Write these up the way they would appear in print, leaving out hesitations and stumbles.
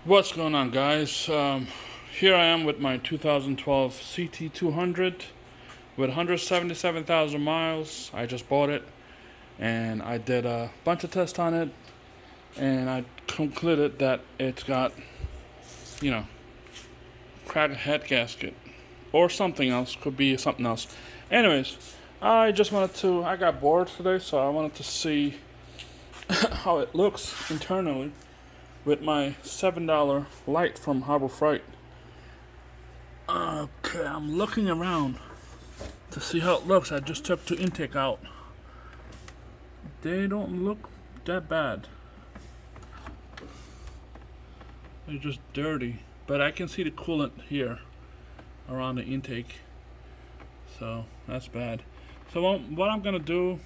What's going on, guys? Here I am with my 2012 CT200 with 177,000 miles. I just bought it and I did a bunch of tests on it, and I concluded that it's got, you know, cracked head gasket or something else. Could be something else. Anyways, I got bored today, so I wanted to see how it looks internally with my $7 light from Harbor Freight. Okay, I'm looking around to see how it looks. I just took the intake out. They don't look that bad. They're just dirty. But I can see the coolant here around the intake. So that's bad. So what I'm gonna do,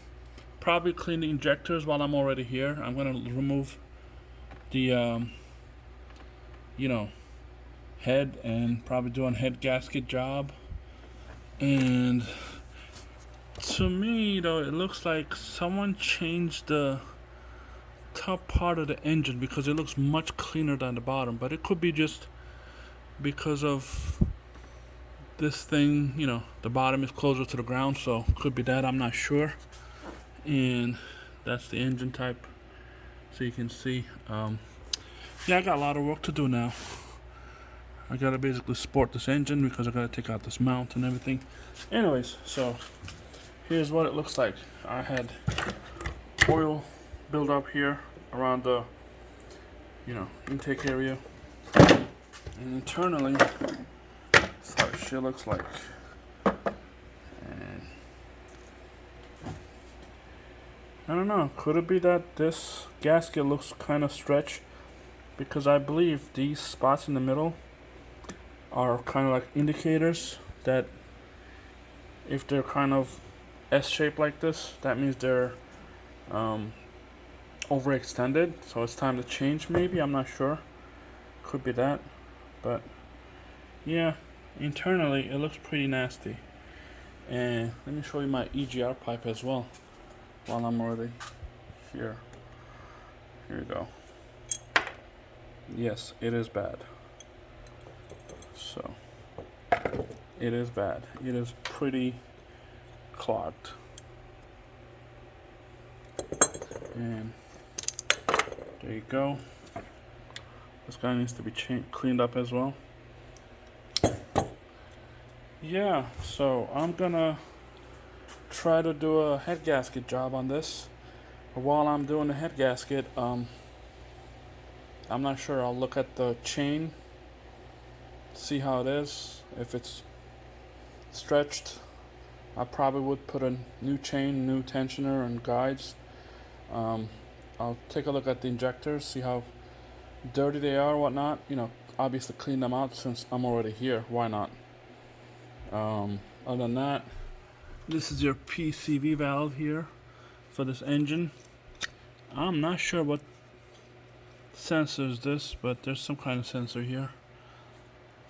probably clean the injectors while I'm already here. I'm gonna remove the head and probably do a head gasket job. And to me, though, it looks like someone changed the top part of the engine because it looks much cleaner than the bottom. But it could be just because of this thing, the bottom is closer to the ground, so could be that, I'm not sure. And that's the engine type, so you can see. Yeah, I got a lot of work to do now. I gotta basically sport this engine because I gotta take out this mount and everything. Anyways, so here's what it looks like. I had oil build up here around the intake area, and internally that's how shit looks like. And I don't know, could it be that this gasket looks kind of stretched, because I believe these spots in the middle are kind of like indicators that if they're kind of S-shaped like this, that means they're overextended, so it's time to change. Maybe, I'm not sure, could be that. But yeah, internally it looks pretty nasty. And let me show you my EGR pipe as well while I'm already here. Here we go. Yes, it is bad. So it is bad. It is pretty clogged. And there you go. This guy needs to be cleaned up as well. Yeah, so I'm gonna try to do a head gasket job on this. But while I'm doing the head gasket, I'm not sure. I'll look at the chain, see how it is. If it's stretched, I probably would put a new chain, new tensioner, and guides. I'll take a look at the injectors, see how dirty they are, whatnot. Obviously clean them out since I'm already here. Why not? Other than that, this is your PCV valve here for this engine. I'm not sure what sensor is this, but there's some kind of sensor here.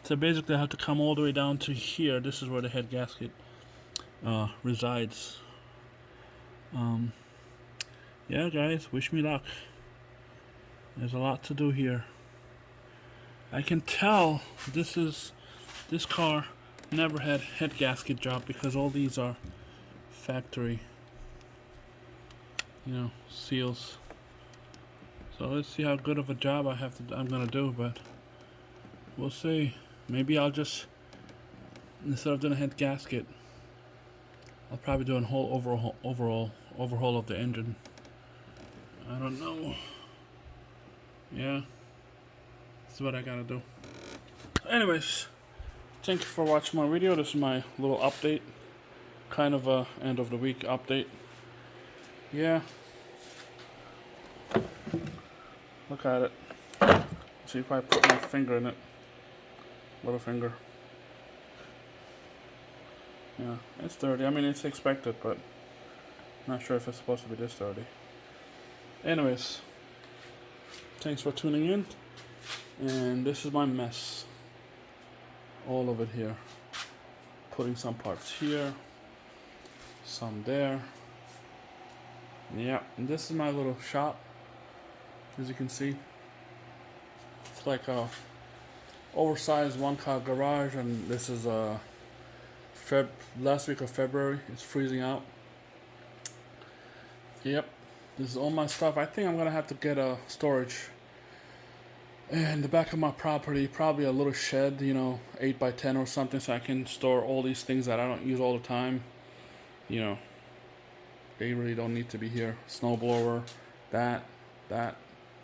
So basically I have to come all the way down to here. This is where the head gasket resides. Yeah, guys, wish me luck. There's a lot to do here. I can tell this car never had head gasket job because all these are factory seals. So let's see how good of a job I'm gonna do, but we'll see. Maybe I'll just, instead of doing a head gasket, I'll probably do a whole overhaul of the engine. I don't know. Yeah, this is what I gotta do. Anyways, thank you for watching my video. This is my little update, kind of a end of the week update. Yeah, look at it. See if I put my finger in it. Little finger. Yeah, it's dirty. I mean, it's expected, but I'm not sure if it's supposed to be this dirty. Anyways, thanks for tuning in. And this is my mess. All of it here. Putting some parts here, some there. Yeah, and this is my little shop, as you can see. It's like a oversized one-car garage, and this is last week of February. It's freezing out. Yep, this is all my stuff. I think I'm gonna have to get a storage in the back of my property, probably a little shed, 8x10 or something, so I can store all these things that I don't use all the time. They really don't need to be here. Snowblower, that,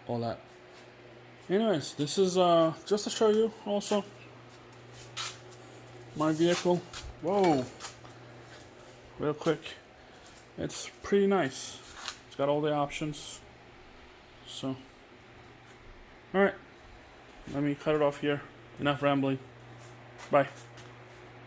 all that. Anyways, this is just to show you also my vehicle. Whoa, real quick. It's pretty nice. It's got all the options. So, alright. Let me cut it off here. Enough rambling. Bye.